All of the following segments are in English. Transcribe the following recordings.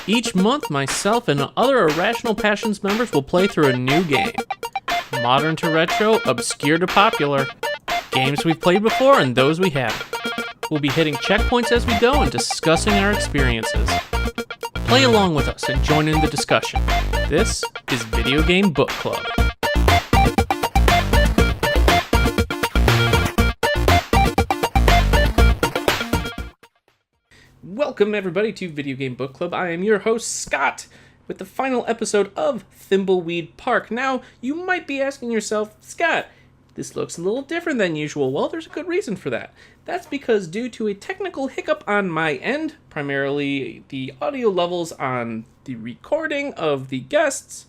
Each month, myself and other Irrational Passions members will play through a new game. Modern to retro, obscure to popular. Games we've played before and those we haven't. We'll be hitting checkpoints as we go and discussing our experiences. Play along with us and join in the discussion. This is Video Game Book Club. Welcome everybody to Video Game Book Club. I am your host, Scott, with the final episode of Thimbleweed Park. Now, you might be asking yourself, Scott, this looks a little different than usual. Well, there's a good reason for that. That's because due to a technical hiccup on my end, primarily the audio levels on the recording of the guests,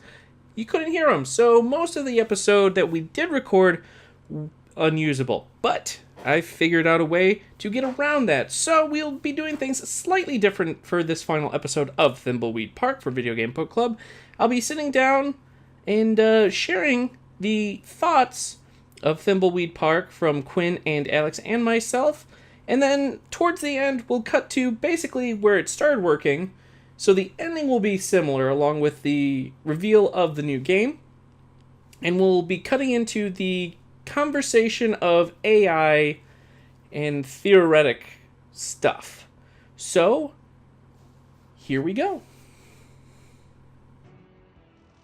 you couldn't hear them. So most of the episode that we did record, unusable. But I figured out a way to get around that. So we'll be doing things slightly different for this final episode of Thimbleweed Park for Video Game Book Club. I'll be sitting down and sharing the thoughts of Thimbleweed Park from Quin and Alex and myself. And then towards the end, we'll cut to basically where it started working. So the ending will be similar along with the reveal of the new game. And we'll be cutting into the conversation of AI and theoretic stuff. So, here we go.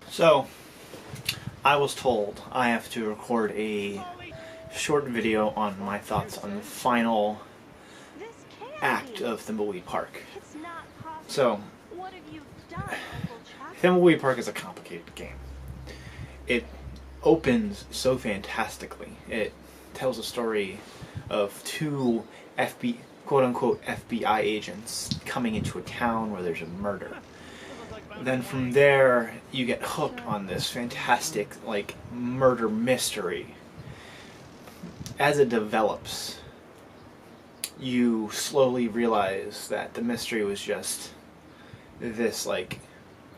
So, I was told I have to record a short video on my thoughts on the final act of Thimbleweed Park. So, Thimbleweed Park is a complicated game. It opens so fantastically. It tells a story of two quote-unquote FBI agents coming into a town where there's a murder. Then from there, you get hooked on this fantastic, murder mystery. As it develops, you slowly realize that the mystery was just this,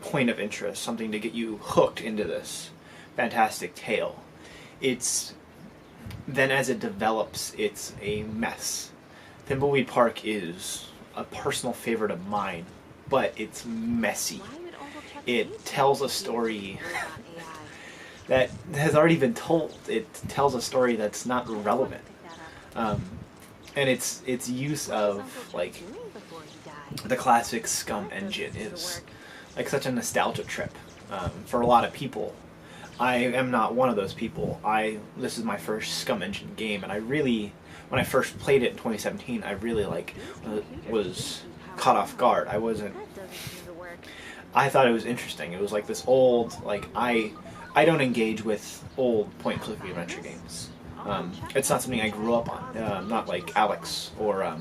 point of interest, something to get you hooked into this fantastic tale. Then as it develops, it's a mess. Thimbleweed Park is a personal favorite of mine, but it's messy. It tells a story that has already been told. It tells a story that's not relevant. And its use of, the classic Scum engine is, such a nostalgia trip for a lot of people. I am not one of those people. This is my first Scum engine game, and when I first played it in 2017, I really was caught off guard. I thought it was interesting. It was this old, I don't engage with old point-and-click adventure games. It's not something I grew up on. Not like Alex, or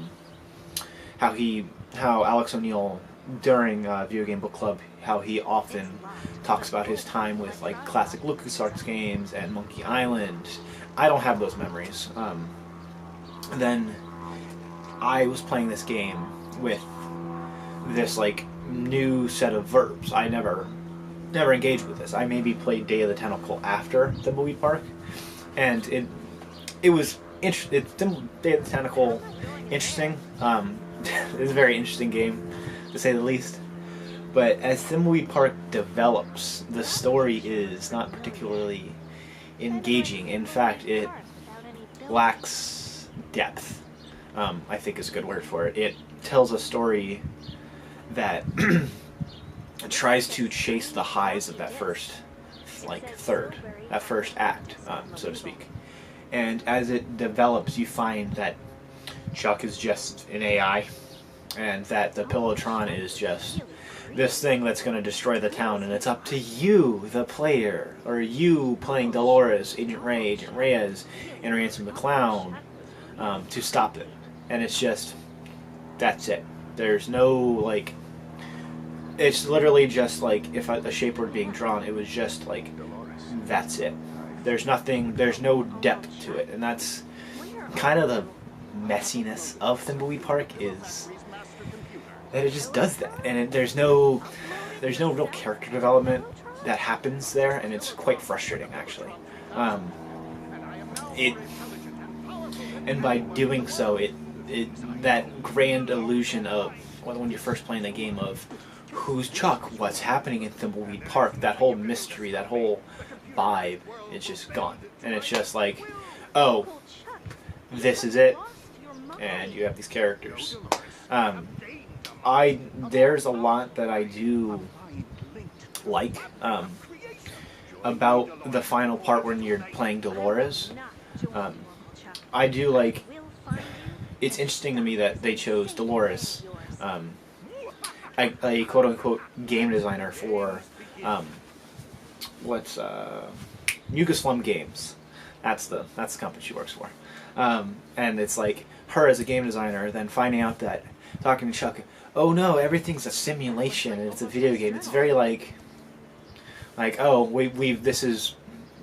how Alex O'Neill during Video Game Book Club, how he often talks about his time with classic LucasArts games and Monkey Island. I don't have those memories. Then I was playing this game with this new set of verbs. I never engaged with this. I maybe played Day of the Tentacle after Thimbleweed Park, and it was Day of the Tentacle interesting. It's a very interesting game, to say the least. But as Thimbleweed Park develops, the story is not particularly engaging. In fact, it lacks depth, I think is a good word for it. It tells a story that tries to chase the highs of that first, that first act, so to speak. And as it develops, you find that Chuck is just an AI, and that the Pillowtron is just this thing that's going to destroy the town, and it's up to you, the player, or you playing Dolores, Agent Ray, Agent Reyes, and Ransom the Clown, to stop it. And it's just, that's it. There's no, it's literally just if a shape were being drawn, it was just that's it. There's no depth to it, and that's kind of the messiness of Thimbleweed Park, is that it just does that, and there's no real character development that happens there, and it's quite frustrating, actually. And by doing so, that grand illusion of when you're first playing the game of who's Chuck, what's happening in Thimbleweed Park, that whole mystery, that whole vibe is just gone. And it's just like, oh, this is it, and you have these characters. There's a lot that I do like about the final part when you're playing Dolores. I do like. It's interesting to me that they chose Dolores, a quote-unquote game designer for Yuga Slum Games. That's the company she works for. And it's like her as a game designer, then finding out that, talking to Chuck, oh no, everything's a simulation and it's a video game. It's very like oh, this is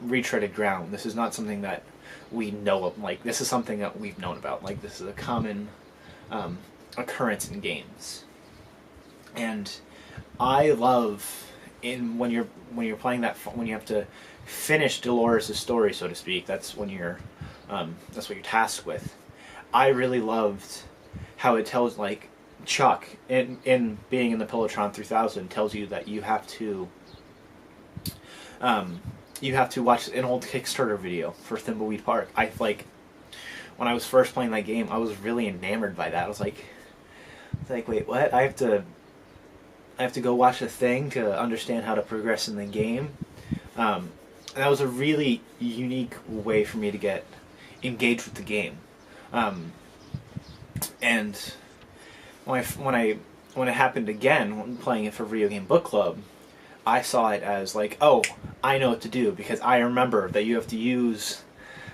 retreaded ground. This is not something that we know of. Like, this is something that we've known about. Like, this is a common occurrence in games. And I love when you're playing that, when you have to finish Dolores' story, so to speak. That's when that's what you're tasked with. I really loved how it tells, like, Chuck in being in the Pillotron 3000 tells you that you have to watch an old Kickstarter video for Thimbleweed Park. When I was first playing that game, I was really enamored by that. I was like, wait, what? I have to go watch a thing to understand how to progress in the game. And that was a really unique way for me to get engaged with the game. And when it happened again, when playing it for Video Game Book Club, I saw it as like, oh, I know what to do, because I remember that you have to use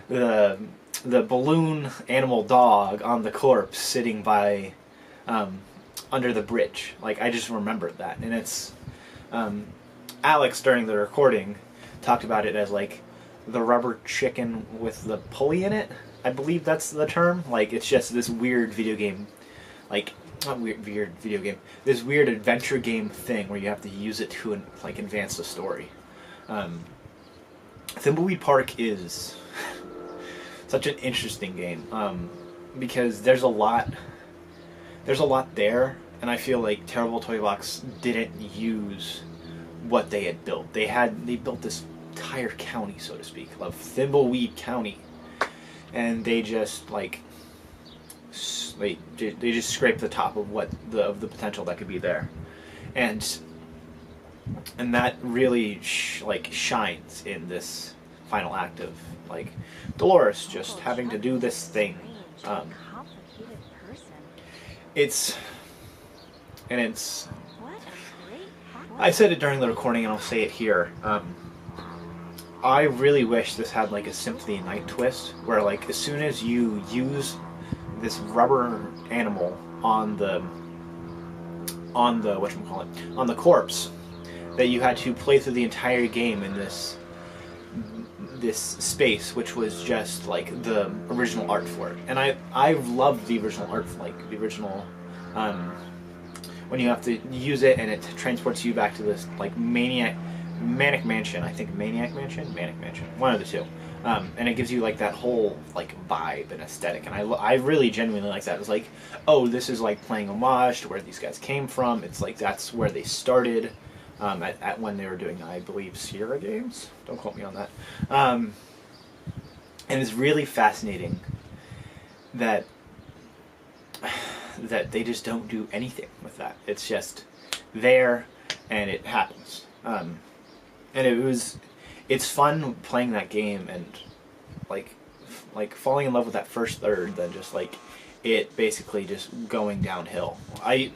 the balloon animal dog on the corpse sitting by under the bridge. Like, I just remembered that. And it's Alex during the recording talked about it as like the rubber chicken with the pulley in it. I believe that's the term. Like, it's just this weird video game, like, not weird video game, this weird adventure game thing where you have to use it to like advance the story. Thimbleweed Park is such an interesting game because there's a lot there, and I feel like Terrible Toy Box didn't use what they had built. They built this entire county, so to speak, of Thimbleweed County, and they just like they just scraped the top of the potential that could be there, and that really shines in this final act of like Dolores just having to do this thing. I said it during the recording and I'll say it here. I really wish this had like a Symphony of Night twist, where like as soon as you use this rubber animal on the corpse, that you had to play through the entire game in this space, which was just like the original art for it. And I loved the original art, like the original when you have to use it and it transports you back to this like Maniac Mansion, one of the two. And it gives you like that whole like vibe and aesthetic, and I really genuinely like that. It was like, oh, this is like playing homage to where these guys came from. It's like that's where they started at when they were doing, I believe, Sierra Games. Don't quote me on that. And it's really fascinating that they just don't do anything with that. It's just there and it happens. And it's fun playing that game and like falling in love with that first third, then just like it basically just going downhill. I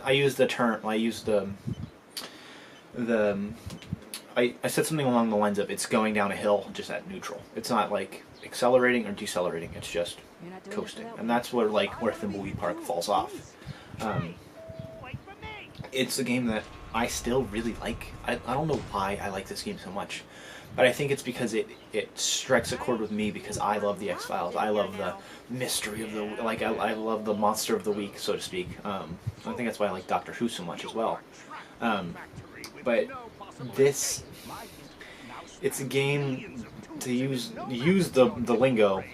said something along the lines of it's going down a hill just at neutral. It's not like accelerating or decelerating. It's just coasting, and that's where Thimbleweed Park falls off. It's a game that I still really like. I don't know why I like this game so much, but I think it's because it strikes a chord with me because I love the X-Files. I love the mystery of the I love the monster of the week, so to speak. I think that's why I like Doctor Who so much as well. But it's a game to use the lingo,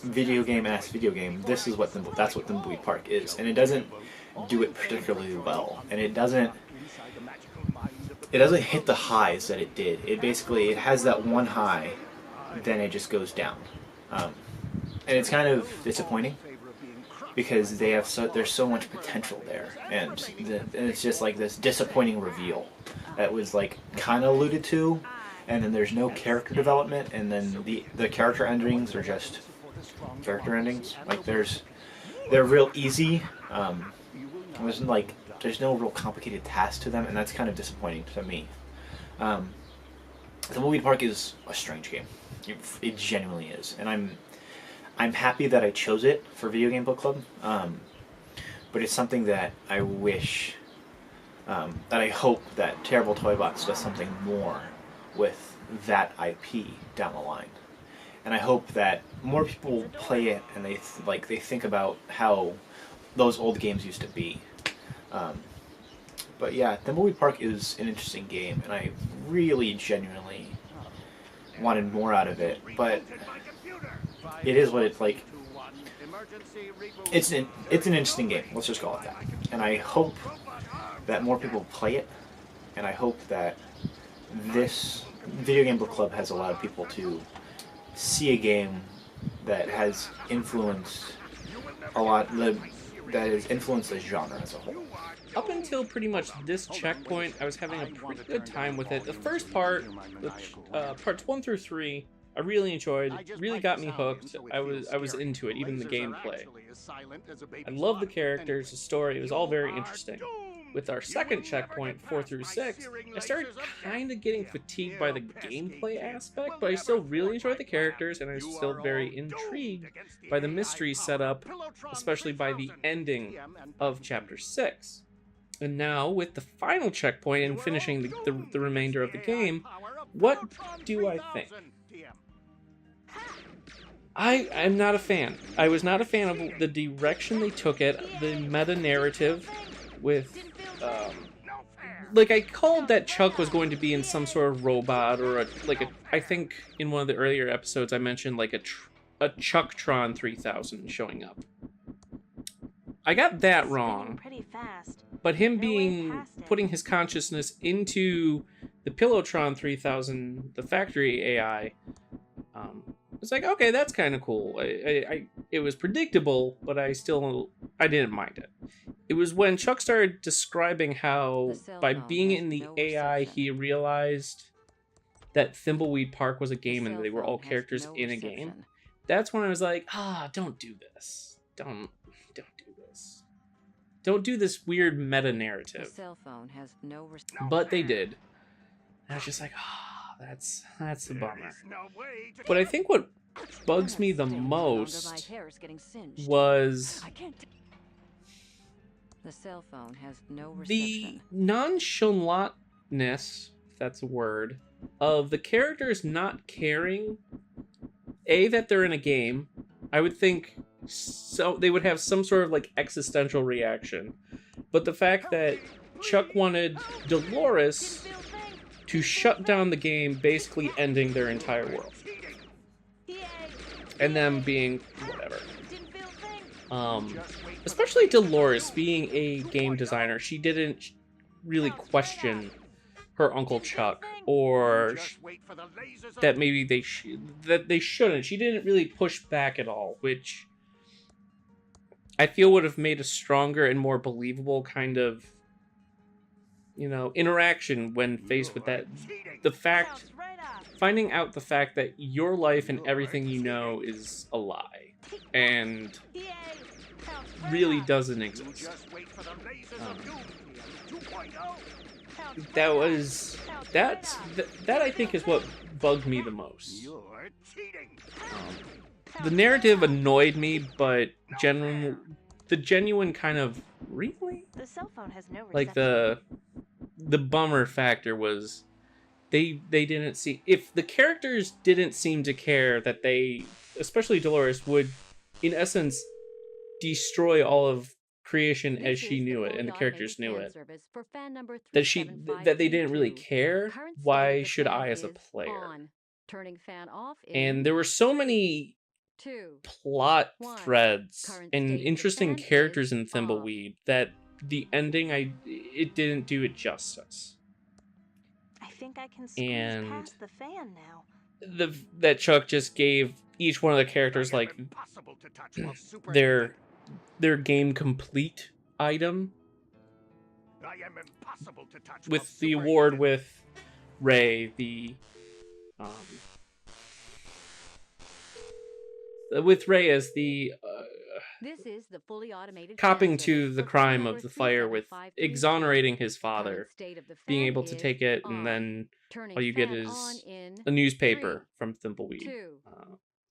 video game. That's what Thimbleweed Park is, and it doesn't do it particularly well, and it doesn't hit the highs that it did. It has that one high, then it just goes down, and it's kind of disappointing because there's so much potential there, and it's just like this disappointing reveal that was like kind of alluded to, and then there's no character development, and then the character endings are just character endings. Like they're real easy. There's no real complicated task to them, and that's kind of disappointing to me. Thimbleweed Park is a strange game. It genuinely is, and I'm happy that I chose it for Video Game Book Club. But it's something that I wish, that I hope that Terrible Toy Box does something more with that IP down the line. And I hope that more people play it and they think about how those old games used to be. But yeah, Thimbleweed Park is an interesting game, and I really genuinely wanted more out of it. But it is what it's like. It's an interesting game. Let's just call it that. And I hope that more people play it, and I hope that this Video Game Book Club has allowed people to see a game that has influenced a lot, that has influenced the genre as a whole. Up until pretty much this checkpoint, I was having a pretty good time with it. The first part, parts 1 through 3, I really enjoyed. Really got me hooked. I was into it, even the gameplay. I love the characters, the story. It was all very interesting. With our second checkpoint, 4 through 6, I started kind of getting fatigued by the gameplay aspect, but I still really enjoyed the characters, and I was still very intrigued by the mystery set up, especially by the ending of Chapter 6. And now, with the final checkpoint and finishing the remainder of the game, what do I think? I'm not a fan. I was not a fan of the direction they took it, the meta-narrative with... I called that Chuck was going to be in some sort of robot, or I think in one of the earlier episodes I mentioned a Chucktron 3000 showing up. I got that wrong. But him putting his consciousness into the Pillowtron 3000, the factory AI, it's like, okay, that's kind of cool. It was predictable, but I didn't mind it. It was when Chuck started describing how by being in the AI, he realized that Thimbleweed Park was a game and they were all characters in a game. That's when I was like, don't do this. Don't do this. Don't do this weird meta-narrative. But they did. And I was just like, that's a bummer. But I think what bugs me the most was the nonchalantness, if that's a word, of the characters not caring, that they're in a game. I would think so they would have some sort of existential reaction. But the fact that Chuck wanted Dolores to shut down the game, basically ending their entire world. And them being whatever. Especially Dolores being a game designer, she didn't really question her Uncle Chuck, or that maybe they shouldn't. She didn't really push back at all, which I feel would have made a stronger and more believable kind of, interaction when faced with that. Finding out the fact that your life and everything you know is a lie, and really doesn't exist. That I think is what bugged me the most. The narrative annoyed me, but the genuine kind of really, the cell phone has no the bummer factor was they didn't see, if the characters didn't seem to care that they, especially Dolores, would in essence destroy all of creation as she knew it and the characters knew it, that they didn't really care. Why should I as a player? And there were so many plot threads and interesting characters in Thimbleweed that the ending, it didn't do it justice. I think I can squeeze And past the fan now. that Chuck just gave each one of the characters like their game complete item. With the award with Ray, with Ray as the This is the fully automated copping fan to service the for crime caller of the fire with 37532. exonerating his father, Current state of the being fan able to is take it, on. and then Turning all you get fan is on in a newspaper 3, from Thimbleweed. 2,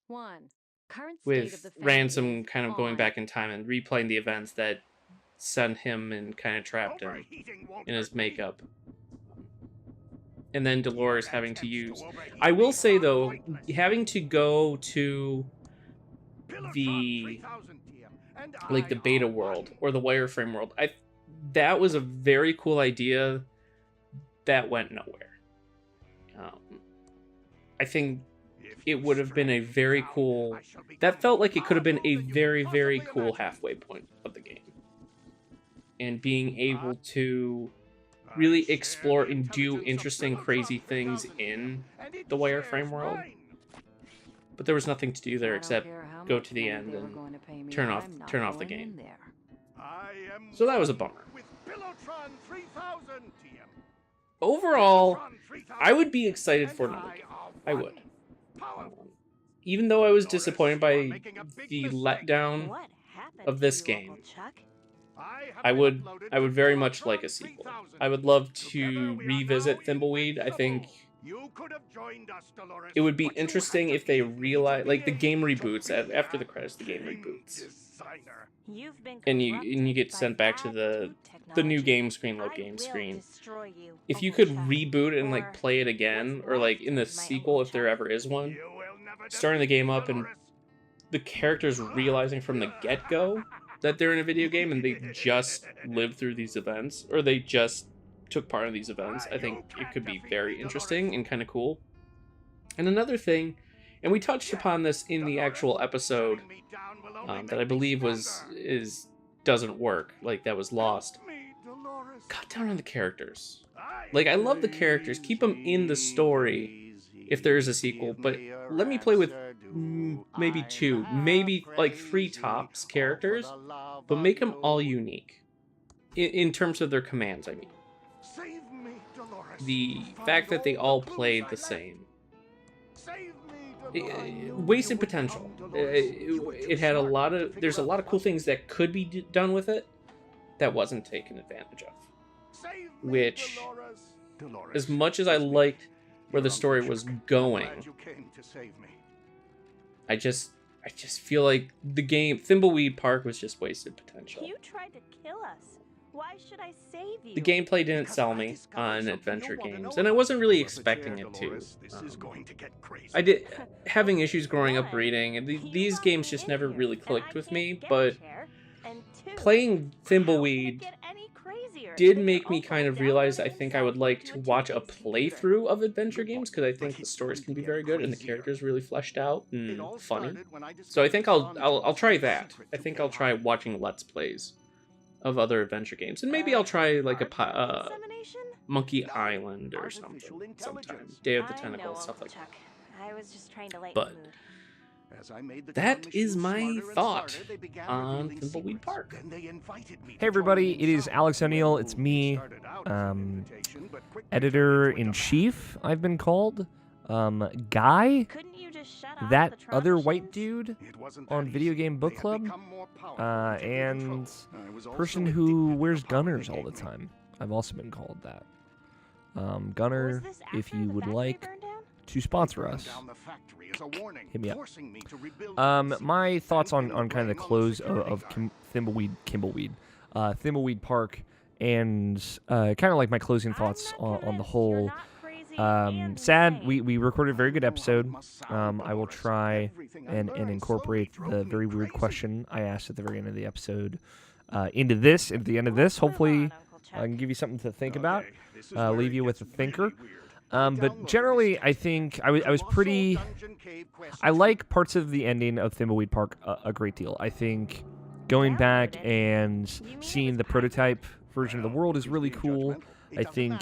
1. Current state of With the fan Ransom is kind of going on. back in time and replaying the events that sent him and kind of trapped him in his makeup. And then Dolores having to use... I will say, though, having to go to the beta world or the wireframe world, that was a very cool idea that went nowhere. I think it would have been a very cool... That felt like it could have been a very, very cool halfway point of the game. And being able to really explore and do interesting, crazy things in the wireframe world. But there was nothing to do there except go to the end and turn off the game. So that was a bummer. Overall, I would be excited for another game. I would. Even though I was disappointed by the letdown What happened of this to you, game, Uncle Chuck? I would very much like a sequel. I would love to revisit Thimbleweed. I think it would be interesting if they realize, like, the game reboots after the credits, the game reboots, You've been and you get corrupted sent by back to bad the new technology. game screen, load I game will screen. destroy you, If you Uncle could Chuck. reboot and Or like play it again, or like in the what's left of my sequel, Uncle if there Chuck. ever is one, starting the game up and the characters realizing from the get-go that they're in a video game and they just lived through these events, or they just took part in these events, I think it could be very interesting and kind of cool. And another thing, and we touched upon this in the actual episode that I believe doesn't work, like that was lost. Cut down on the characters. Like, I love the characters, keep them in the story if there is a sequel, but let me play with maybe 2, maybe like 3 tops characters, but make them all unique in terms of their commands. I mean, the fact that they all played the same, wasted potential. It had there's a lot of cool things that could be done with it that wasn't taken advantage of, which, as much as I liked where the story was going, I just feel like the game Thimbleweed Park was just wasted potential. You tried to kill us. Why should I save you? The gameplay didn't sell me on adventure games, and I wasn't really expecting it to. I did having issues growing up reading, and these games just never really clicked with me, but playing Thimbleweed did make me kind of realize I think I would like to watch a playthrough of adventure games, because I think the stories can be very good and the characters really fleshed out and funny. So I think I'll try that. I think I'll try watching Let's Plays of other adventure games, and maybe I'll try like a Monkey Island or something sometime. Day of the Tentacle, stuff like that. I was just trying to lighten But the mood. that is my thought on Thimbleweed Park. Hey everybody, it is Alex O'Neill. It's me, editor-in-chief, I've been called. Guy, Couldn't you just shut off that the Tron other machines? white dude on Video Game Book Club, and person who wears gunners all the time. I've also been called that. Was Gunner, this if after you the would factory like burned down? to sponsor us, hit me up. My thoughts on kind of the close of Thimbleweed Park, and kind of like my closing thoughts on the whole. Sad, we recorded a very good episode. I will try and incorporate the very weird question I asked at the very end of the episode at the end of this. Hopefully, I can give you something to think about, leave you with a thinker. But generally, I think I was pretty... I like parts of the ending of Thimbleweed Park a great deal. I think going back and seeing the prototype version of the world is really cool. I think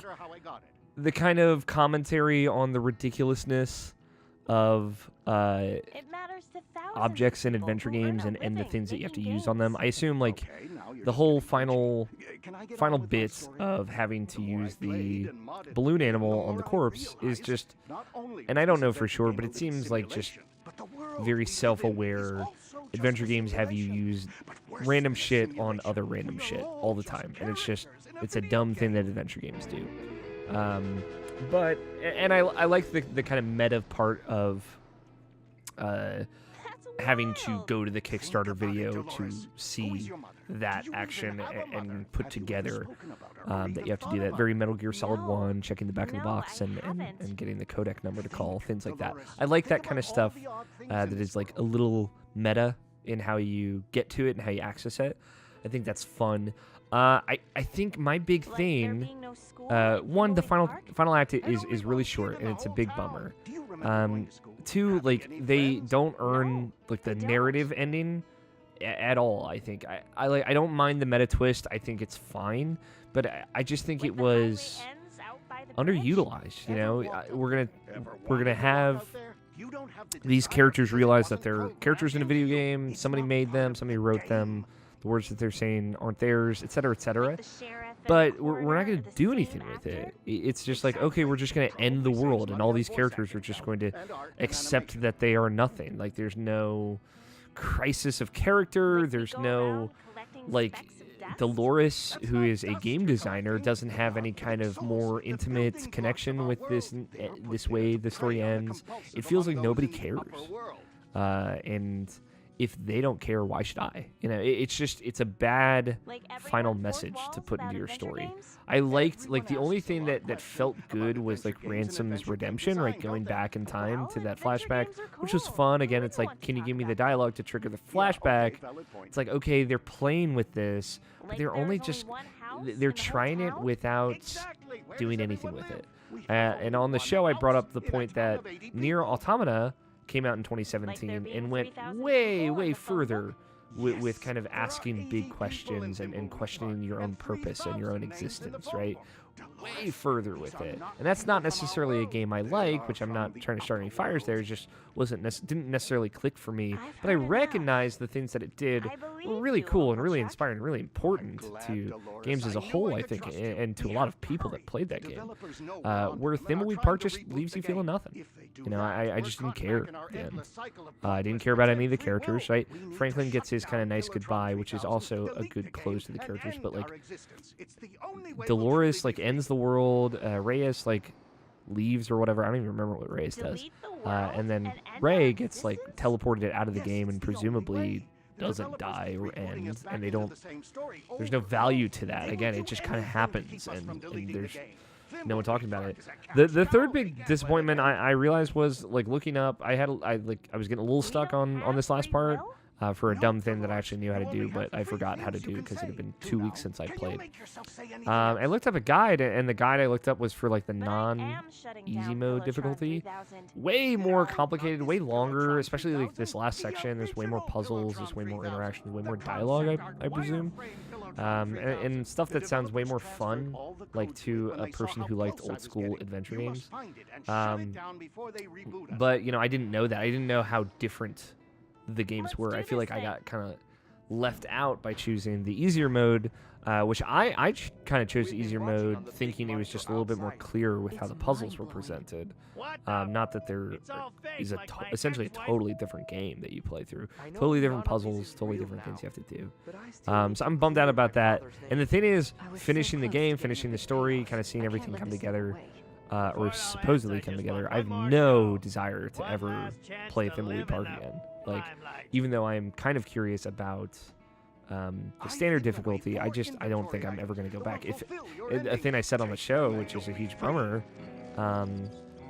the kind of commentary on the ridiculousness of objects in adventure games and the things that you have to use on them. I assume like the whole final bit of having to use the balloon animal on the corpse is just, and I don't know for sure, but it seems like just very self-aware. Adventure games have you use random shit on other random shit all the time, and it's a dumb thing that adventure games do. But I like the kind of meta part of having to go to the Kickstarter video to see that action and put together that you have to do that. Very Metal Gear Solid 1, checking the back of the box and getting the codec number to call, things like that. I like that kind of stuff that is like a little meta in how you get to it and how you access it. I think that's fun. I think my big thing, one, the final act is really short and it's a big bummer. Two, like they don't earn like the narrative ending at all. I think I don't mind the meta twist. I think it's fine, but I just think it was underutilized. You know, we're gonna have these characters realize that they're characters in a video game. Somebody made them. Somebody wrote them. The words that they're saying aren't theirs, etc., etc. But we're not going to do anything with it. It's just like, okay, we're just going to end the world, and all these characters are just going to accept that they are nothing. Like, there's no crisis of character. There's no, like, Dolores, who is a game designer, doesn't have any kind of more intimate connection with this way the story ends. It feels like nobody cares. And if they don't care, why should I? You know, it's a bad final message to put into your story. I liked, like, the only thing that felt good was, like, Ransom's redemption, right? Going back in time to that flashback, which was fun. Again, it's like, can you give me the dialogue to trigger the flashback? It's like, okay, they're playing with this, but they're only just, they're trying it without doing anything with it. And on the show, I brought up the point that Nier Automata came out in 2017 and went way further with kind of asking big questions and questioning your own purpose and your own existence, right? Way further with it. And that's not necessarily a game I like, which I'm not trying to start any fires there. It just didn't necessarily click for me. But I recognize the things that it did were really cool and really inspiring and really important to games as a whole, I think, and to a lot of people that played that game. Where Thimbleweed Park just leaves you feeling nothing. You know, I just didn't care then. I didn't care about any of the characters, right? Franklin gets his kind of nice goodbye, which is also a good close to the characters, but, like, Dolores, like, ends the world. Reyes, like, leaves or whatever. I don't even remember what Reyes does. And then Ray gets, like, teleported out of the game and presumably doesn't die or end, and there's no value to that. Again, it just kind of happens, and there's no one talking about it. The third big disappointment I realized was, like, looking up, I was getting a little stuck on this last part for a dumb thing that I actually knew how to do, but I forgot how to do because it had been 2 weeks since I played. I looked up a guide, and the guide I looked up was for, like, the non-easy mode difficulty. Way more complicated, way longer, especially, like, this last section. There's way more puzzles, there's way more interactions, way more dialogue, I presume. And stuff that sounds way more fun, like, to a person who liked old school adventure games. But, you know, I didn't know that. I didn't know how different the games were. I feel like I got kind of left out by choosing the easier mode, which I kind of chose the easier mode thinking it was just a little bit more clear with how the puzzles were presented. Not that there is essentially a totally different game that you play through. Totally different puzzles, totally different things you have to do. So I'm bummed out about that. And the thing is, finishing the game, finishing the story, kind of seeing everything come together, or supposedly come together, I have no desire to ever play Thimbleweed Park again. Like, even though I'm kind of curious about the standard difficulty, I don't think I'm ever going to go back. If a thing I said on the show, which is a huge bummer,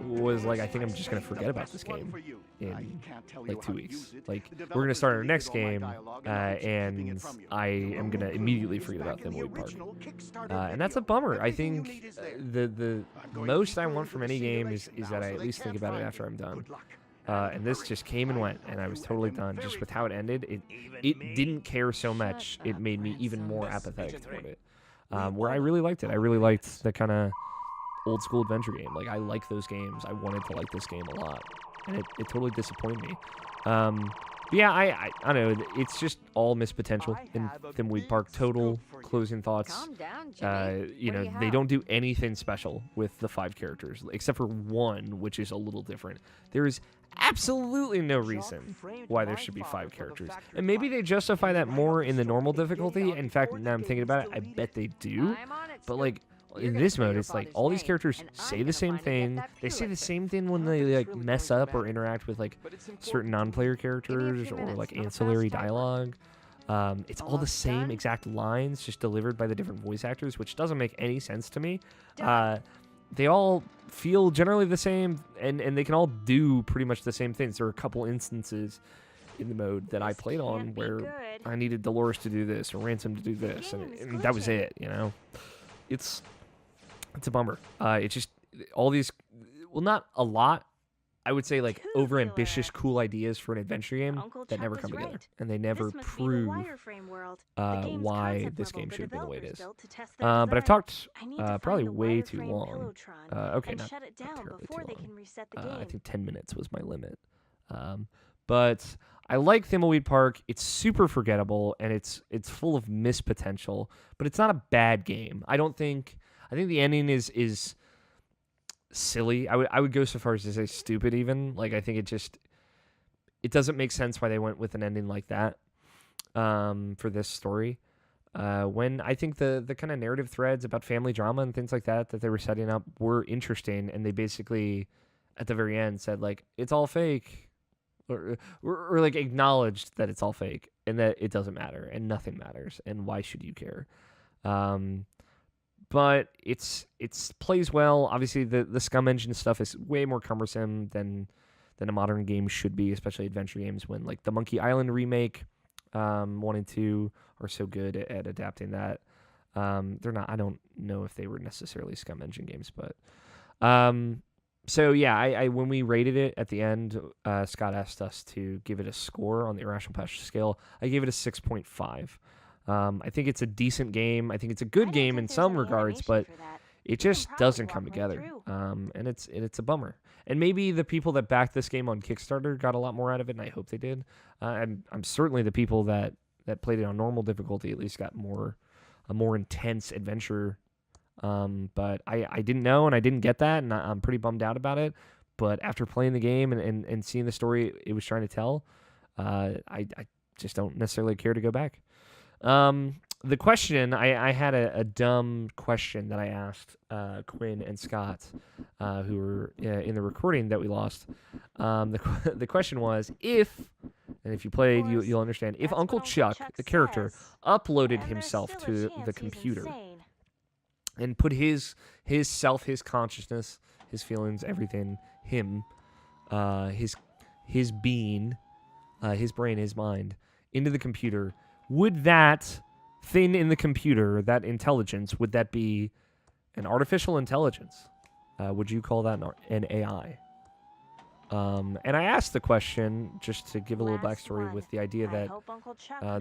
was like, I think I'm just going to forget about this game in like 2 weeks. Like, we're going to start our next game, and I am going to immediately forget about Thimbleweed Park. And that's a bummer. I think the most I want from any game is that I at least think about it after I'm done. And this just came and went, and I was totally done. Just with how it ended, it didn't care so much. It made me even more apathetic toward it. Where I really liked it. I really liked the kind of old school adventure game. Like, I like those games. I wanted to like this game a lot, and it totally disappointed me. But yeah, I don't know. It's just all missed potential in Thimbleweed Park. Total closing thoughts. Calm down, Jimmy. You know, they don't do anything special with the 5 characters, except for one, which is a little different. There is absolutely no reason why there should be 5 characters. And maybe they justify that more in the normal difficulty. In fact, now I'm thinking about it, I bet they do. I'm on it, But, Scoop. like, You're in gonna this spend mode, your it's like father's all these day, characters and say I'm the gonna same finally get thing. that They say the Pure same thing when they like mess up or interact with like certain non-player characters or minutes, like not a ancillary fast dialogue. It's all the same exact lines, just delivered by the different voice actors, which doesn't make any sense to me. They all feel generally the same, and they can all do pretty much the same things. There are a couple instances in the mode that I played on can't be where good. I needed Dolores to do this or Ransom to do this, and that was it, you know? It's a bummer. It's just all these, well, not a lot. I would say like overambitious, cool ideas for an adventure game Uncle that Chuck never was come together, right. and they never This must be the prove wireframe world. The game's why concept this level game the should have been the way it developers is. built to test their But I've design. talked I need to find probably the way too wireframe long. Pillowtron Okay, and not shut it down terribly before too they long. can reset the I game. think 10 minutes was my limit. But I like Thimbleweed Park. It's super forgettable, and it's full of missed potential. But it's not a bad game. I think the ending is silly. I would go so far as to say stupid even. Like, I think it doesn't make sense why they went with an ending like that for this story. When I think the kind of narrative threads about family drama and things like that they were setting up were interesting, and they basically at the very end said like it's all fake, or like acknowledged that it's all fake and that it doesn't matter and nothing matters and why should you care. But it's plays well. Obviously the Scum Engine stuff is way more cumbersome than a modern game should be, especially adventure games. When like the Monkey Island remake 1 and 2 are so good at adapting that. They're not. I don't know if they were necessarily Scum Engine games, but so yeah. I when we rated it at the end, Scott asked us to give it a score on the Irrational Passions scale. I gave it a 6.5. I think it's a decent game. I think it's a good game in some regards, but it just doesn't come together. And it's a bummer. And maybe the people that backed this game on Kickstarter got a lot more out of it, and I hope they did. I'm certainly the people that played it on normal difficulty at least got a more intense adventure. But I didn't know, and I didn't get that, and I'm pretty bummed out about it. But after playing the game and seeing the story it was trying to tell, I just don't necessarily care to go back. The question, I had a dumb question that I asked Quin and Scott, who were in the recording that we lost. The question was, and if you played, you'll understand, if Uncle Chuck, the character, uploaded himself to the computer and put his self, his consciousness, his feelings, everything, his being, his brain, his mind, into the computer, would that thing in the computer, that intelligence, would that be an artificial intelligence? Would you call that an AI? And I asked the question just to give a little backstory with the idea that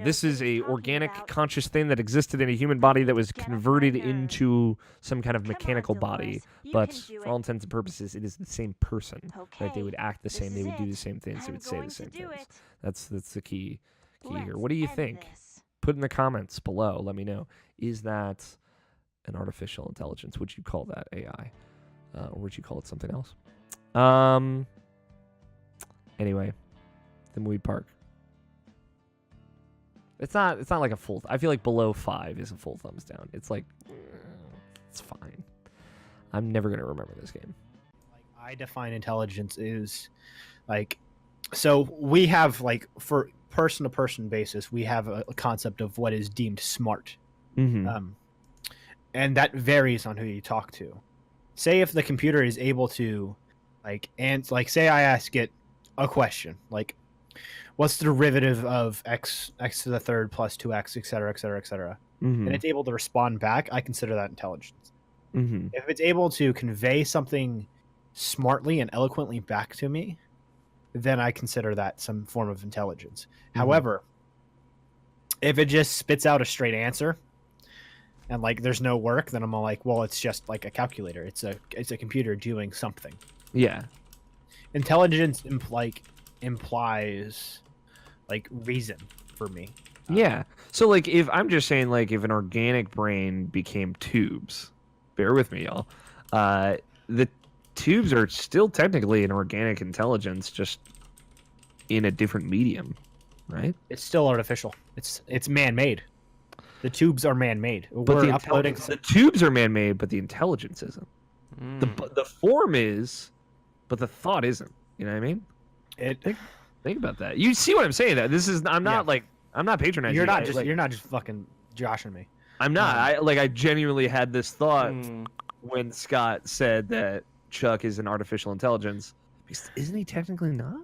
this is a organic, conscious thing that existed in a human body that was converted into some kind of mechanical body. But for all intents and purposes, it is the same person. Right? They would act the same. They would do the same things. They would say the same things. That's the key here. What do you think? Put in the comments below. Let me know. Is that an artificial intelligence? Would you call that AI? Or would you call it something else? Anyway, Thimbleweed Park. It's not like a full. I feel like below 5 is a full thumbs down. It's like it's fine. I'm never gonna remember this game. Like, I define intelligence is like, so we have like for person to person basis, we have a concept of what is deemed smart, Mm-hmm. And that varies on who you talk to. Say if the computer is able to say I ask it a question like, what's the derivative of x to the third plus 2x, etc., etc., etc., Mm-hmm. and it's able to respond back, I consider that intelligence. Mm-hmm. If it's able to convey something smartly and eloquently back to me, then I consider that some form of intelligence. Mhm. However, if it just spits out a straight answer and like there's no work, then I'm all like, well, it's just like a calculator. It's a computer doing something. Yeah. Intelligence implies like reason for me. Yeah. So like if I'm just saying like if an organic brain became tubes, bear with me, y'all. The tubes are still technically an organic intelligence, just in a different medium, right? It's still artificial. It's man-made. The tubes are man-made. But We're uploading. the tubes are man-made, but the intelligence isn't. The form is, but the thought isn't. You know what I mean? Think about that. You see what I'm saying? That this is. I'm not patronizing. You're not you. you're not just fucking joshing me. I'm not. I genuinely had this thought when Scott said that Chuck is an artificial intelligence. Isn't he technically not?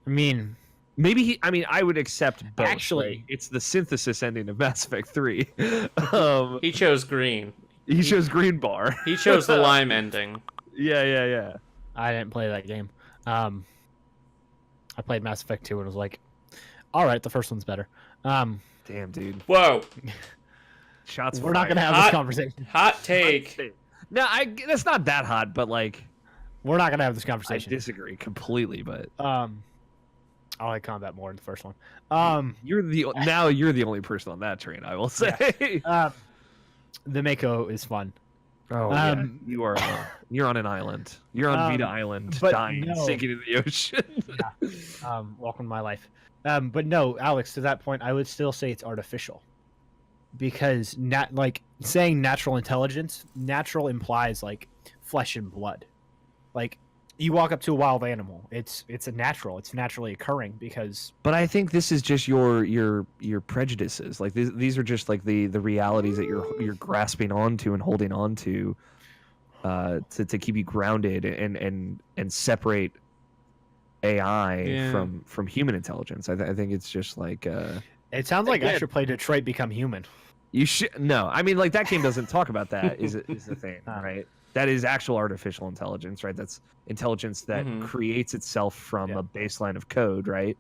I mean, maybe he. I mean, I would accept both. Actually, right? It's the synthesis ending of Mass Effect 3. He chose green. He chose green bar. He chose the lime ending. Yeah. I didn't play that game. I played Mass Effect 2 and was like, all right, the first one's better. Damn, dude. Whoa. Shots We're fired. not gonna have this conversation. Hot take. No, that's not that hot, but like, we're not gonna have this I conversation. disagree completely. But I like combat more in the first one. you're the only person on that train, I will say. The Mako is fun. Oh, yeah. You are. You're on an island. You're on Vita Island, dying, sinking in the ocean. Welcome to my life. But no, Alex, to that point, I would still say it's artificial. Because saying natural intelligence, natural implies like flesh and blood. Like you walk up to a wild animal, it's naturally occurring because. But I think this is just your prejudices. Like these are just like the realities that you're grasping onto and holding on to keep you grounded and separate AI from human intelligence. I think it's just like. It sounds like I should play Detroit Become Human. You should no. I mean, like that game doesn't talk about that. Is the thing, right? That is actual artificial intelligence, right? That's intelligence that creates itself from a baseline of code, right?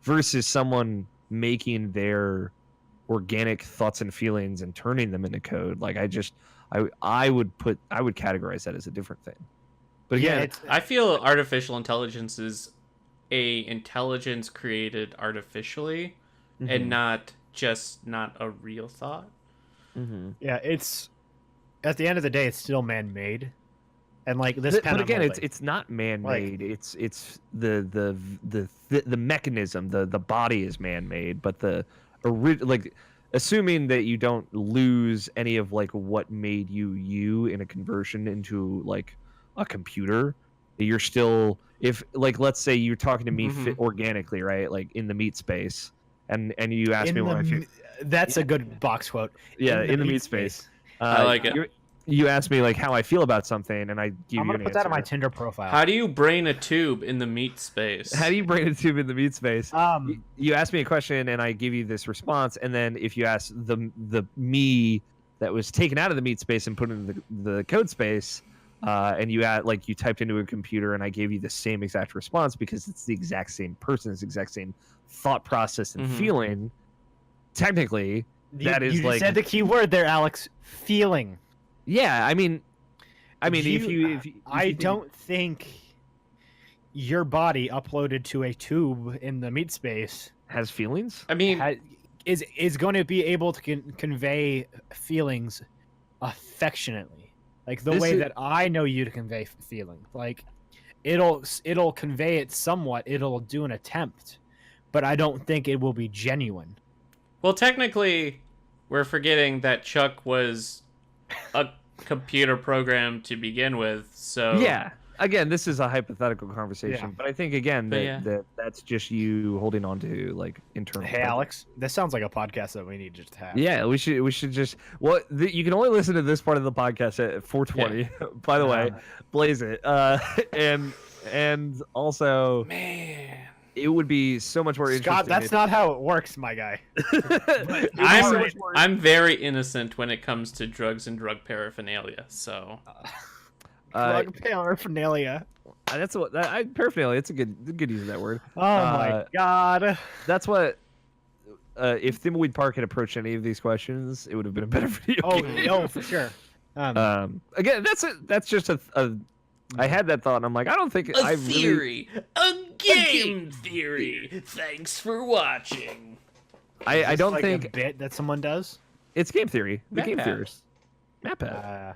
Versus someone making their organic thoughts and feelings and turning them into code. Like I would categorize that as a different thing. But again, I feel artificial intelligence is a intelligence created artificially and not a real thought. Yeah, it's at the end of the day, it's still man-made, and like this. But again, it's not man-made. Like, it's the mechanism, the body is man-made, but assuming that you don't lose any of like what made you in a conversion into like a computer, you're still let's say you're talking to me organically, right? Like in the meat space. And you asked me what I feel. That's a good box quote. Yeah, in the meat space. I like it. You asked me like how I feel about something, and I give you an answer. I'm gonna put that on my Tinder profile. How do you brain a tube in the meat space? How do you brain a tube in the meat space? You asked me a question, and I give you this response, and then if you ask the me that was taken out of the meat space and put in the code space, and you typed into a computer, and I gave you the same exact response because it's the exact same person, it's the exact same thought process and feeling. Technically, you said the key word there, Alex. Feeling. Yeah, I mean, I don't think your body uploaded to a tube in the meat space has feelings. I mean, is going to be able to convey feelings affectionately, like the way that I know you to convey feeling. Like it'll convey it somewhat. It'll do an attempt, but I don't think it will be genuine. Well, technically, we're forgetting that Chuck was a computer program to begin with, so... Yeah. Again, this is a hypothetical conversation, but I think, again, that's just you holding on to, like, internal... Hey, Alex, this sounds like a podcast that we need to have. Yeah, we should just... Well, you can only listen to this part of the podcast at 4:20, by the way. Blaze it. And also... Man... It would be so much more interesting. Scott, that's not how it works, my guy. I'm very innocent when it comes to drugs and drug paraphernalia, so... Drug paraphernalia. That's what paraphernalia. It's a good use of that word. Oh my god. That's what. If Thimbleweed Park had approached any of these questions, it would have been a better video game. Oh, for sure. Again, that's just a. I had that thought, and I'm like, I don't think A game theory. Thanks for watching. I don't like think a bit that someone does. it's game theory. The Map game Pad. theorists. Map Pad.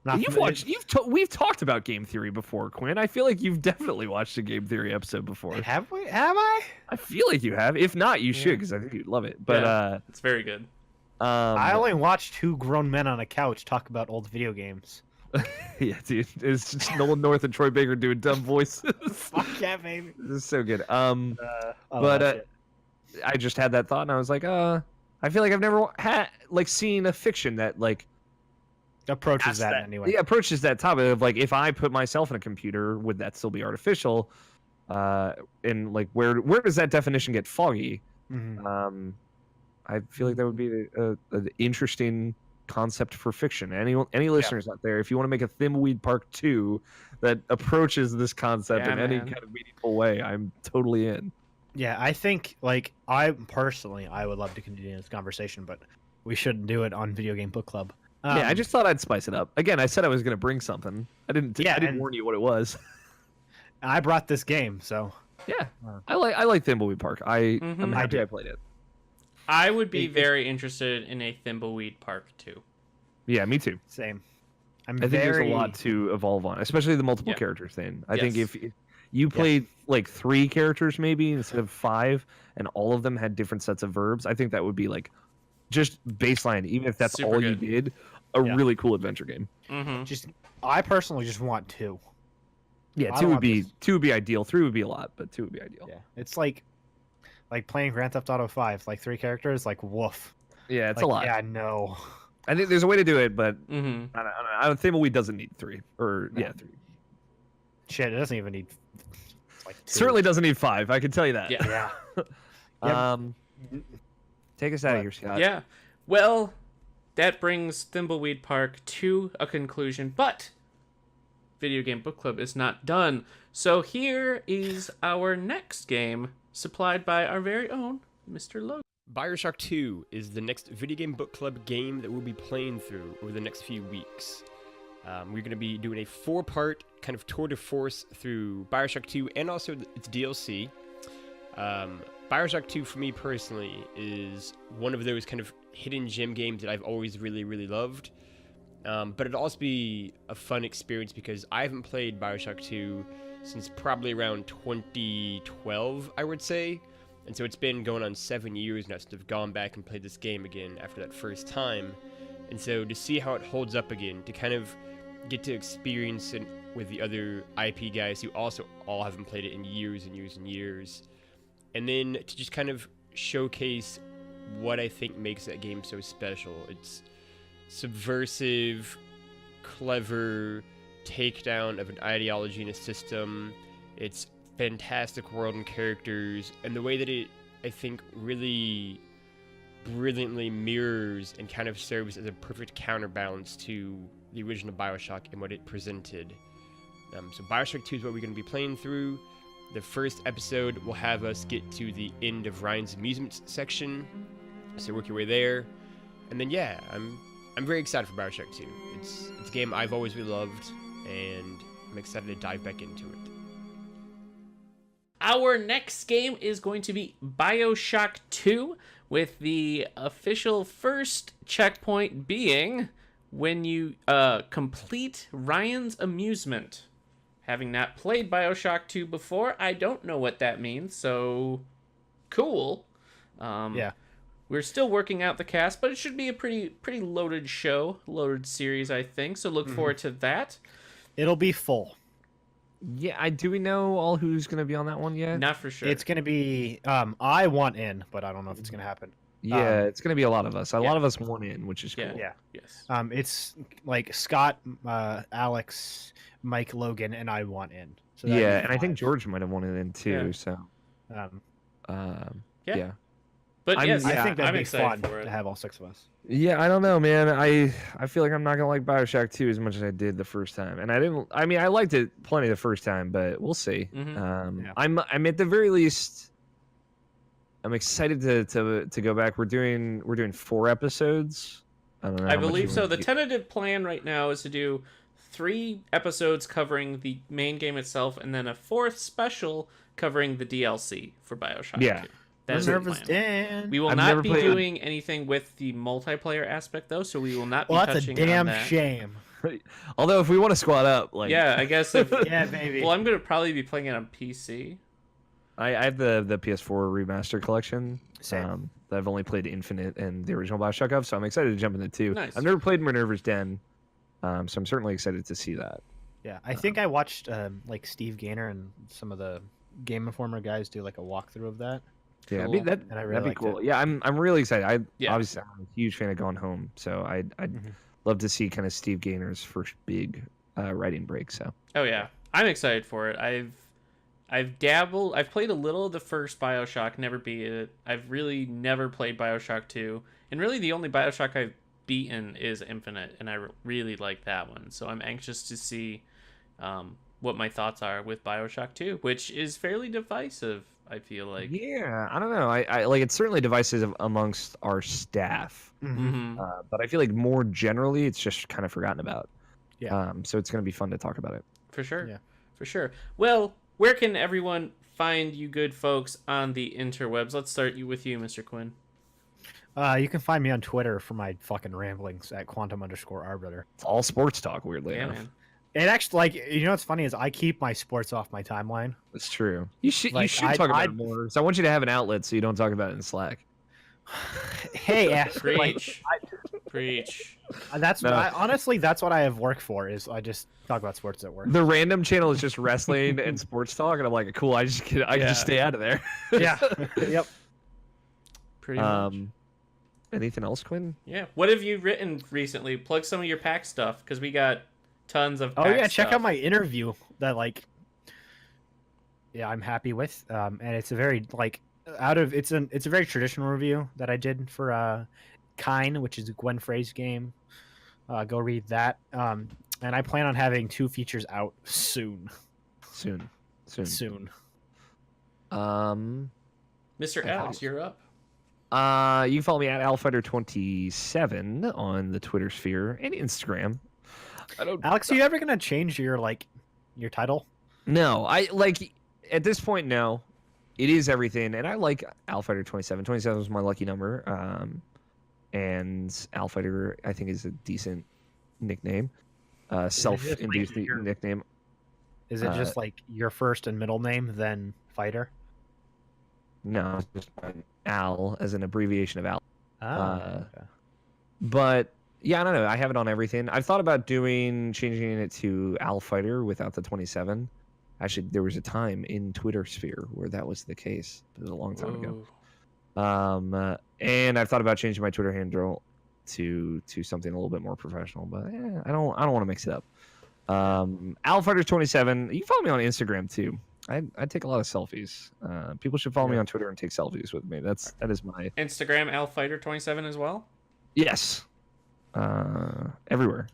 Not We've talked about game theory before, Quinn. I feel like you've definitely watched a game theory episode before. Have we? Have I? I feel like you have. If not, you should, because I think you'd love it. But it's very good. I only watched two grown men on a couch talk about old video games. yeah, dude, it's just Nolan North and Troy Baker doing dumb voices. Fuck yeah, baby. This is so good. But I just had that thought, and I was like, I feel like I've never seen a fiction that approaches that anyway. Yeah, approaches that topic of like, if I put myself in a computer, would that still be artificial? And like, where does that definition get foggy? Mm-hmm. I feel like that would be an interesting concept for fiction. Any listeners out there, if you want to make a Thimbleweed Park 2 that approaches this concept in any kind of meaningful way, I'm totally in. Yeah, I think I would love to continue this conversation, but we shouldn't do it on Video Game Book Club. Yeah, I just thought I'd spice it up. Again, I said I was going to bring something. I didn't warn you what it was. I brought this game, so yeah, I like Thimbleweed Park. I'm happy I played it. I would be very interested in a Thimbleweed Park 2. Yeah, me too. Same. I think there's a lot to evolve on, especially the multiple characters thing. I think if you played like 3 characters maybe instead of 5, and all of them had different sets of verbs, I think that would be like just baseline, even if that's Super all good. you did, a really cool adventure game. Mm-hmm. I personally just want 2. Yeah, I 2 don't would be want 2 would be ideal. 3 would be a lot, but 2 would be ideal. Yeah, it's like playing Grand Theft Auto 5, like 3 characters, like woof. Yeah, it's a lot. Yeah, no. I think there's a way to do it, but Mm-hmm. I don't think Thimbleweed doesn't need 3 or 3. Shit, it doesn't even need. Like 2. Certainly doesn't need 5. I can tell you that. Yeah. Yeah. Take us out of here, Scott. Yeah. Well, that brings Thimbleweed Park to a conclusion, but Video Game Book Club is not done. So here is our next game, supplied by our very own Mr. Logan. Bioshock 2 is the next Video Game Book Club game that we'll be playing through over the next few weeks. We're going to be doing a 4-part kind of tour de force through Bioshock 2 and also its DLC. Bioshock 2, for me personally, is one of those kind of hidden gem games that I've always really, really loved. But it'll also be a fun experience because I haven't played Bioshock 2 since probably around 2012, I would say. And so it's been going on 7 years now since I've gone back and played this game again after that first time. And so to see how it holds up again, to kind of get to experience it with the other IP guys who also all haven't played it in years and years and years. And then to just kind of showcase what I think makes that game so special. It's subversive, clever takedown of an ideology and a system. It's fantastic world and characters, and the way that it, I think, really brilliantly mirrors and kind of serves as a perfect counterbalance to the original Bioshock and what it presented. So Bioshock 2 is what we're going to be playing through. The first episode will have us get to the end of Ryan's amusement section, so work your way there. And then yeah, I'm very excited for Bioshock 2. It's a game I've always really loved, and I'm excited to dive back into it. Our next game is going to be Bioshock 2, with the official first checkpoint being when you complete Ryan's amusement. Having not played Bioshock 2 before, I don't know what that means, so cool. Yeah. We're still working out the cast, but it should be a pretty loaded show, loaded series, I think, so look forward to that. It'll be full. Yeah, do we know all who's going to be on that one yet? Not for sure. It's going to be, I want in, but I don't know if it's going to happen. Yeah, it's going to be a lot of us. A lot of us want in, which is cool. Yeah. Yeah. Yes. It's like Scott, Alex, Mike, Logan, and I want in. So Yeah, and I think George might have wanted in too, Yeah. so. Um, Yeah. But yes, I think that'd I'm be excited fun for it. to have all 6 of us. Yeah, I don't know, man. I feel like I'm not gonna like Bioshock 2 as much as I did the first time, and I mean, I liked it plenty the first time, but we'll see. Mhm. I'm at the very least, I'm excited to go back. We're doing 4 episodes. I don't know. I how much believe you so. wanna The do. tentative plan right now is to do 3 episodes covering the main game itself, and then a 4th special covering the DLC for Bioshock Yeah. 2. That's the Nervous plan. Dan. We will I've not never be played- doing anything with the multiplayer aspect, though, so we will not be Well, that's a touching on damn that. shame. Although if we want to squad up, like Yeah, I guess if... Yeah, baby. Well, I'm going to probably be playing it on PC. I have the PS4 remaster collection. Same. That I've only played Infinite and the original Bioshock of, so I'm excited to jump into 2. Nice. I've never played Minerva's Den, so I'm certainly excited to see that. Yeah, I think I watched like Steve Gaynor and some of the Game Informer guys do like a walkthrough of that. Yeah, Cool. And I that'd really be liked cool. it. Yeah, I'm really excited. Yeah. Obviously I'm a huge fan of Gone Home, so I'd Mhm. love to see kind of Steve Gaynor's first big writing break. So Oh, yeah. I'm excited for it. I've dabbled. I've played a little of the first Bioshock, never beat it. I've really never played Bioshock 2. And really the only Bioshock I've beaten is Infinite, and I really like that one. So I'm anxious to see what my thoughts are with Bioshock 2, which is fairly divisive, I feel like. yeah, I don't know. I like it's certainly divisive amongst our staff, Mm-hmm. but I feel like more generally it's just kind of forgotten about. Yeah. So it's gonna be fun to talk about it. For sure. Yeah. For sure. Well, where can everyone find you good folks on the interwebs? Let's start with you, Mr. Quinn. You can find me on Twitter for my fucking ramblings at quantum_arbiter. It's all sports talk, weirdly Yeah, enough. man. It actually, like, you know what's funny is I keep my sports off my timeline. It's true. You should Like, talk about I'd- it more. So I want you to have an outlet so you don't talk about it in Slack. Hey, ass. Like, Preach. Preach. that's No. honestly that's what I have work for. Is I just talk about sports at work. The random channel is just wrestling and sports talk, and I'm like, cool. I can just stay out of there. Yeah. Yep. Pretty much. Anything else, Quinn? Yeah. What have you written recently? Plug some of your pack stuff, because we got tons of Oh pack yeah, check stuff. out my interview that I'm happy with. And it's a very it's a very traditional review that I did for Quin, which is a Gwen Frey's game. Go read that. And I plan on having 2 features out soon. Soon. Mr. Alex, you're up. You can follow me at AlFighter27 on the Twitter sphere and Instagram. Alex, are you ever gonna change your title? No, I like at this point. No, it is everything, and I like AlFighter27. 27 was my lucky number, and AlFighter I think is a decent nickname, self-induced nickname. Is it just like your first and middle name, then fighter? No, it's just Al as an abbreviation of Al. Okay. But yeah, I don't know. I have it on everything. I've thought about changing it to Al Fighter without the 27. Actually, there was a time in Twitter sphere where that was the case. It was a long time ago. Ooh. And I've thought about changing my Twitter handle to something a little bit more professional, but I don't want to mix it up. Al Fighter 27. You can follow me on Instagram too. I take a lot of selfies. People should follow me on Twitter and take selfies with me. That is my Instagram, AlFighter27 as well? yes. Everywhere.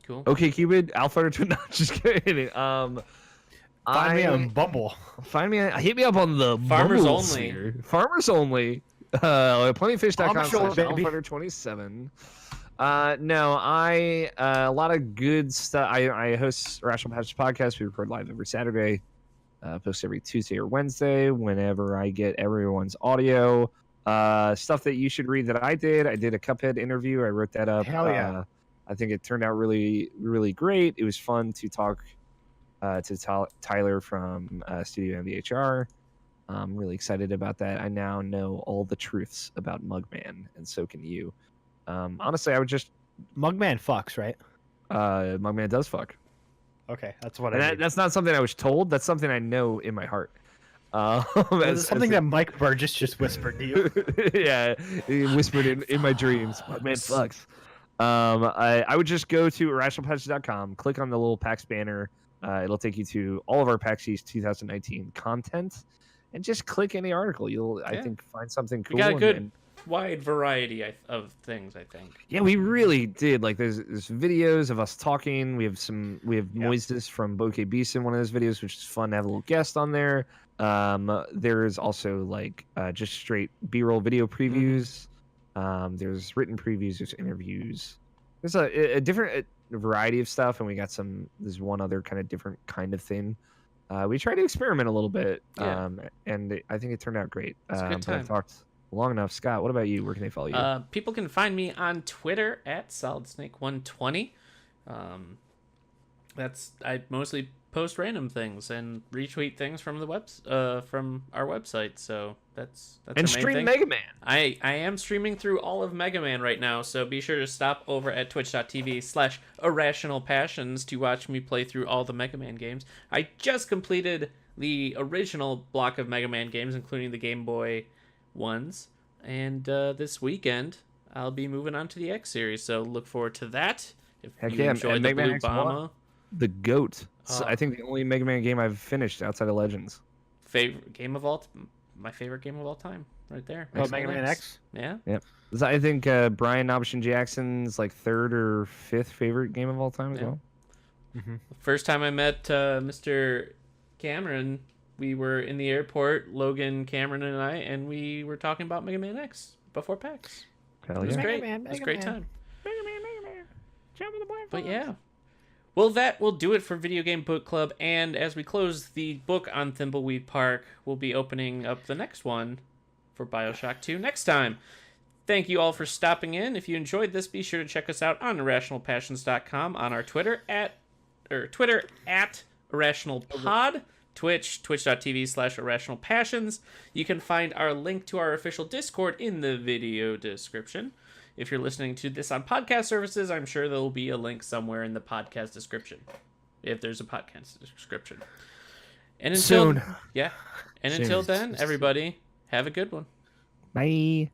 Cool. Okay, Cupid, AlFighter. No, just kidding. Find me on Bumble. Hit me up on the Farmers Bumble only. sphere. Farmers only. Plentyfish.com I'm sure, baby. AlFighter27. No, a lot of good stuff. I host Irrational Passions podcast. We record live every Saturday. Post every Tuesday or Wednesday whenever I get everyone's audio. Stuff that you should read that I did. I did a Cuphead interview. I wrote that up. Hell yeah. I think it turned out really, really great. It was fun to talk to Tyler from Studio MVHR. I'm really excited about that. I now know all the truths about Mugman, and so can you. Honestly, I would just Mugman fucks, right? Mugman does fuck. Okay, that's what And I mean. that's not something I was told. That's something I know in my heart. It's something that Mike Burgess just whispered to you. yeah, he whispered in my dreams. Mugman fucks. I would just go to irrationalpassions.com, click on the little PAX banner. It'll take you to all of our PAX East 2019 content. and just click any article. You'll, I think, find something cool. We got a good and wide variety of things, I think. yeah, we really did. Like, there's videos of us talking. We have Moises from Bokeh Beast in one of those videos, which is fun to have a little guest on there. There's also like just straight B-roll video previews. There's written previews. There's interviews. There's a different variety of stuff, and we got there's one other kind of different kind of thing. We tried to experiment a little bit, and I think it turned out great. It's a good but I've time. talked long enough. Scott, what about you? Where can they follow you? People can find me on Twitter at SolidSnake120. I mostly post random things and retweet things from from our website. So that's and our main stream thing. Mega Man. I am streaming through all of Mega Man right now, so be sure to stop over at twitch.tv/Irrational Passions to watch me play through all the Mega Man games. I just completed the original block of Mega Man games, including the Game Boy ones, and this weekend I'll be moving on to the X series, so look forward to that. If Heck you yeah, enjoyed and the Mega Man Blue X1. Bomber. The GOAT. Oh. I think the only Mega Man game I've finished outside of Legends. My favorite game of all time, right there. Oh, Mega Man X? Yeah. Yep. I think Brian Nobishin Jackson's like 3rd or 5th favorite game of all time as well. Mm-hmm. First time I met Mr. Cameron, we were in the airport, Logan, Cameron, and I, and we were talking about Mega Man X before PAX. Hell It was yeah. great. Man, It was a Mega great Man. time. Mega Man. Jump on the black But yeah. Well, that will do it for Video Game Book Club, and as we close the book on Thimbleweed Park, we'll be opening up the next one for BioShock 2 next time. Thank you all for stopping in. If you enjoyed this, be sure to check us out on irrationalpassions.com, on our Twitter at IrrationalPod, twitch.tv/IrrationalPassions. You can find our link to our official Discord in the video description. If you're listening to this on podcast services, I'm sure there will be a link somewhere in the podcast description, if there's a podcast description. And until Soon. yeah, and Soon. until then, everybody, have a good one. Bye.